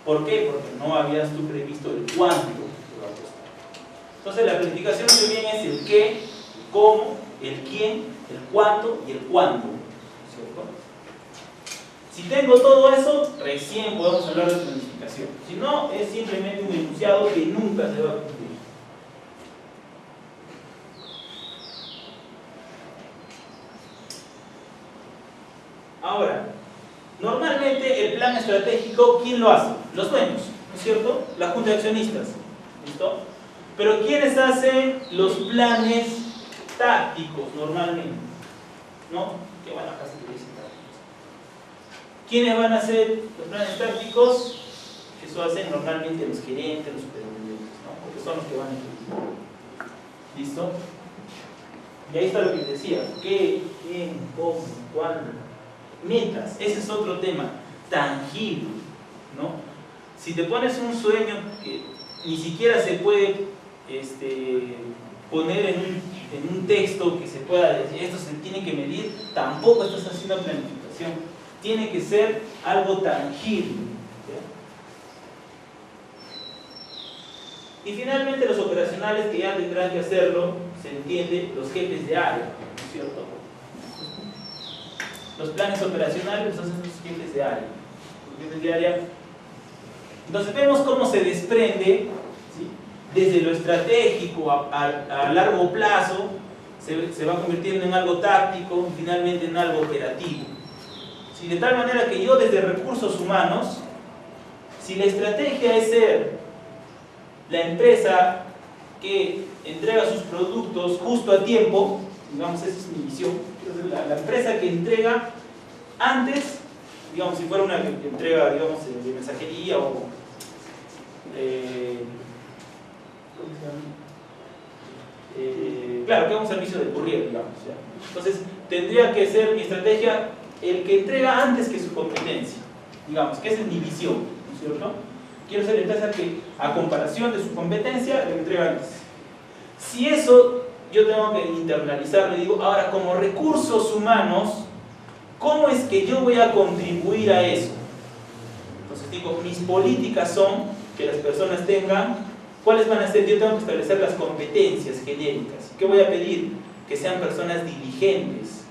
¿Por qué? Porque no habías tú previsto el cuánto te va a costar. Entonces la planificación que viene es el qué, el cómo, el quién, el cuánto y el cuándo, ¿cierto? Si tengo todo eso, recién podemos hablar de planificación. Si no, es simplemente un enunciado que nunca se va a cumplir. Ahora, normalmente el plan estratégico, ¿quién lo hace? Los dueños, ¿no es cierto? La junta de accionistas, ¿listo? Pero ¿quiénes hacen los planes tácticos normalmente? ¿No? Que bueno, acá se dice tácticos. ¿Quiénes van a hacer los planes tácticos? Eso hacen normalmente los gerentes, los superintendentes, ¿no? Porque son los que van a ejecutar. ¿Listo? Y ahí está lo que les decía. ¿Qué? ¿Quién? ¿Cómo? ¿Cuándo? Metas, ese es otro tema, tangible, ¿no? Si te pones un sueño que ni siquiera se puede poner en un texto que se pueda decir, esto se tiene que medir, tampoco estás haciendo planificación, tiene que ser algo tangible, ¿sí? Y finalmente los operacionales que ya tendrán que hacerlo, se entiende, los jefes de área, ¿no es cierto? Los planes operacionales los hacen los jefes de área. Los jefes de área. Entonces vemos cómo se desprende, ¿sí? Desde lo estratégico a largo plazo, se va convirtiendo en algo táctico y finalmente en algo operativo. ¿Sí? De tal manera que yo desde recursos humanos, si la estrategia es ser la empresa que entrega sus productos justo a tiempo, digamos, esa es mi visión. La empresa que entrega antes, digamos, si fuera una entrega, digamos, de mensajería o claro, que es un servicio de courier, digamos, ¿ya? Entonces tendría que ser mi estrategia el que entrega antes que su competencia, digamos, que esa es mi visión, ¿no es cierto? Quiero ser la empresa que, a comparación de su competencia, le entrega antes. Si eso yo tengo que internalizarlo y digo, ahora como recursos humanos, ¿cómo es que yo voy a contribuir a eso? Entonces digo, mis políticas son que las personas tengan, ¿cuáles van a ser? Yo tengo que establecer las competencias genéricas. ¿Qué voy a pedir? que sean personas diligentes,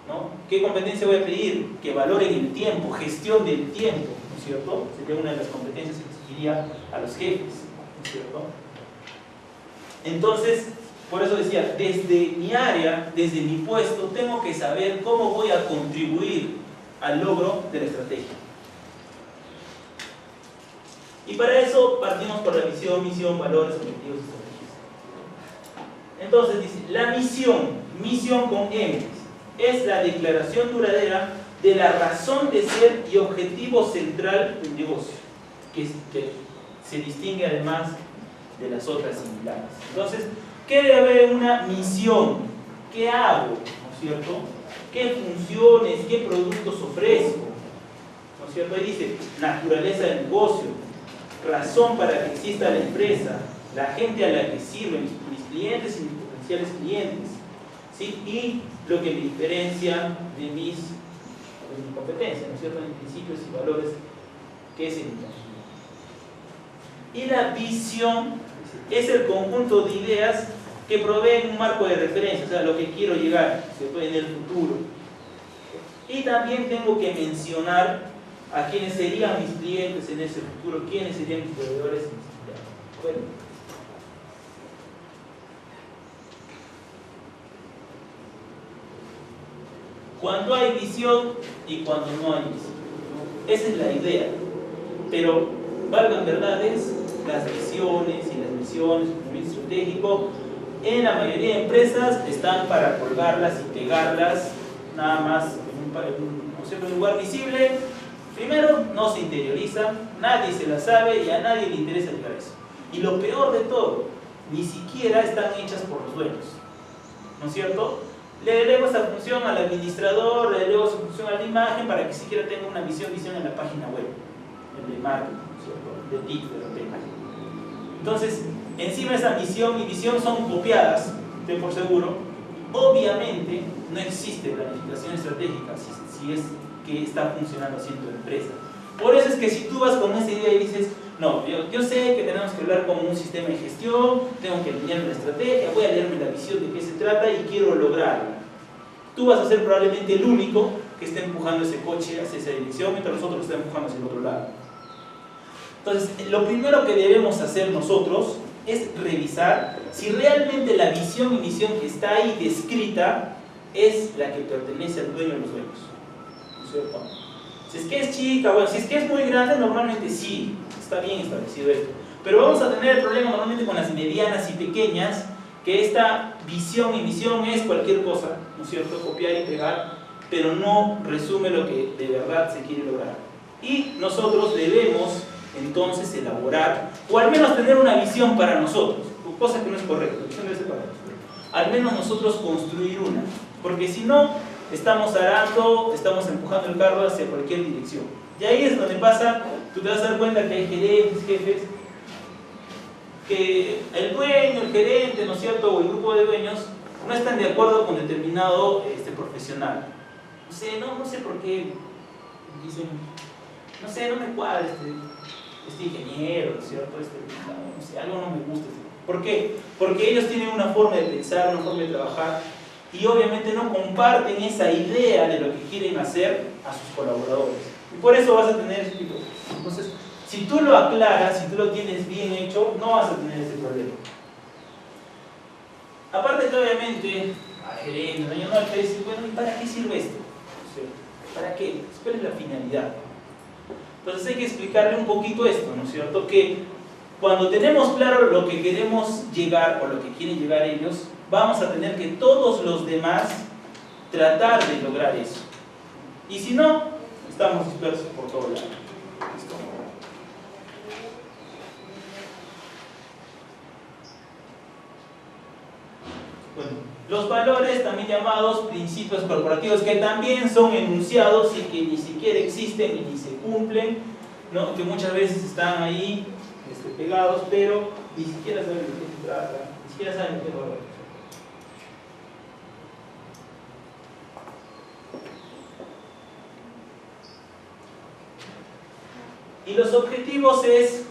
¿no? ¿Qué competencia voy a pedir? Que valoren el tiempo, gestión del tiempo, ¿no es cierto? Sería una de las competencias que exigiría a los jefes, ¿no es cierto? Entonces, por eso decía, desde mi área, desde mi puesto, tengo que saber cómo voy a contribuir al logro de la estrategia. Y para eso partimos por la visión, misión, valores, objetivos y estrategias. Entonces dice, la misión con M, es la declaración duradera de la razón de ser y objetivo central del negocio, que se distingue además de las otras similares. Entonces, ¿qué debe haber en una misión? ¿Qué hago? ¿No es cierto? ¿Qué funciones, qué productos ofrezco? ¿No es cierto? Ahí dice, naturaleza del negocio, razón para que exista la empresa, la gente a la que sirve, mis clientes y mis potenciales clientes, ¿sí? Y lo que me diferencia de mi competencia, ¿no es cierto? En principios y valores que es el mismo. Y la visión es el conjunto de ideas que proveen un marco de referencia, o sea, lo que quiero llegar, ¿cierto? En el futuro. Y también tengo que mencionar a quiénes serían mis clientes en ese futuro, quiénes serían mis proveedores y mis empleados. Bueno. Cuando hay visión y cuando no hay visión. Esa es la idea. Pero, valgan verdades, las visiones y las misiones, el cumplimiento estratégico, en la mayoría de empresas están para colgarlas y pegarlas nada más en un lugar visible. Primero, no se interioriza, nadie se la sabe y a nadie le interesa llegar a eso. Y lo peor de todo, ni siquiera están hechas por los dueños, ¿no es cierto? Le delego esa función al administrador, le delego esa función a la imagen para que siquiera tenga una visión en la página web, el de marketing, ¿no es cierto? De TIC, de la teca. Entonces, encima esa misión y visión son copiadas, ten por seguro. Obviamente no existe planificación estratégica si es que está funcionando así en tu empresa. Por eso es que si tú vas con esa idea y dices, no, yo sé que tenemos que hablar como un sistema de gestión, tengo que alinear una estrategia, voy a leerme la visión de qué se trata y quiero lograrla. Tú vas a ser probablemente el único que esté empujando ese coche hacia esa dirección, mientras nosotros lo estamos empujando hacia el otro lado. Entonces, lo primero que debemos hacer nosotros es revisar si realmente la visión y misión que está ahí descrita es la que pertenece al dueño de los dueños, ¿no es cierto? Si es que es chica, bueno, si es que es muy grande, normalmente sí, está bien establecido esto. Pero vamos a tener el problema normalmente con las medianas y pequeñas, que esta visión y misión es cualquier cosa, ¿no es cierto? Copiar y pegar, pero no resume lo que de verdad se quiere lograr. Y nosotros debemos entonces elaborar, o al menos tener una visión para nosotros, cosa que no es correcta, la visión debe ser para nosotros. Al menos nosotros construir una, porque si no, estamos arando, estamos empujando el carro hacia cualquier dirección. Y ahí es donde pasa, tú te vas a dar cuenta que hay gerentes, jefes, que el dueño, el gerente, ¿no es cierto?, o el grupo de dueños no están de acuerdo con determinado profesional. No sé por qué dicen, no sé, no me cuadra este ingeniero, ¿no es cierto?, no sé, algo no me gusta. ¿Por qué? Porque ellos tienen una forma de pensar, una forma de trabajar, y obviamente no comparten esa idea de lo que quieren hacer a sus colaboradores. Y por eso vas a tener ese tipo de cosas. Entonces, si tú lo aclaras, si tú lo tienes bien hecho, no vas a tener ese problema. Aparte que obviamente, al gerente, no te dice, bueno, ¿y para qué sirve esto? ¿Para qué? ¿Cuál es la finalidad? Entonces hay que explicarle un poquito esto, ¿no es cierto? Que cuando tenemos claro lo que queremos llegar o lo que quieren llegar ellos, vamos a tener que todos los demás tratar de lograr eso. Y si no, estamos dispersos por todos lados. ¿Listo? Bueno, los valores, también llamados principios corporativos, que también son enunciados y que ni siquiera existen y ni se cumplen, ¿no? Que muchas veces están ahí pegados, pero ni siquiera saben de qué se trata, ni siquiera saben de qué valor. Y los objetivos es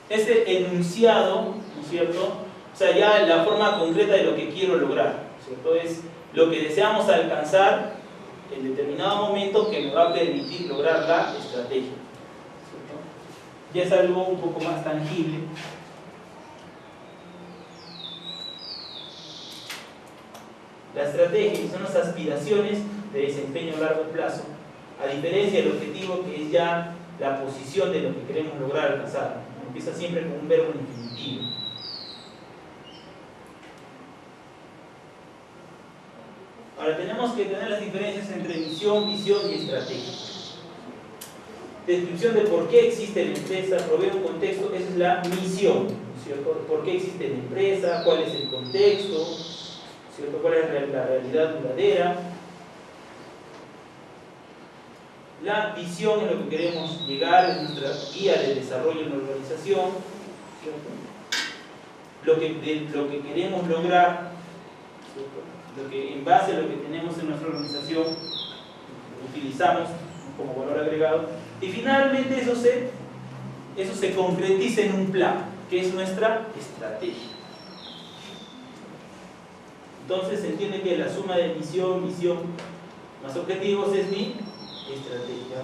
ese enunciado, ¿no es cierto?, O sea, ya la forma concreta de lo que quiero lograr, ¿cierto? Es lo que deseamos alcanzar en determinado momento que me va a permitir lograr la estrategia, ¿cierto? Ya es algo un poco más tangible. La estrategia son las aspiraciones de desempeño a largo plazo, a diferencia del objetivo que es ya la posición de lo que queremos lograr alcanzar. Empieza siempre con un verbo infinitivo. Ahora tenemos que tener las diferencias entre misión, visión y estrategia. Descripción de por qué existe la empresa, provee un contexto, esa es la misión, ¿cierto? ¿Por qué existe la empresa? ¿Cuál es el contexto? ¿Cierto? ¿Cuál es la realidad duradera? La visión es lo que queremos llegar, es nuestra guía de desarrollo en la organización, ¿cierto? Lo que queremos lograr, ¿cierto? Lo que en base a lo que tenemos en nuestra organización utilizamos como valor agregado, y finalmente eso se concretiza en un plan, que es nuestra estrategia. Entonces se entiende que la suma de misión más objetivos es mi estrategia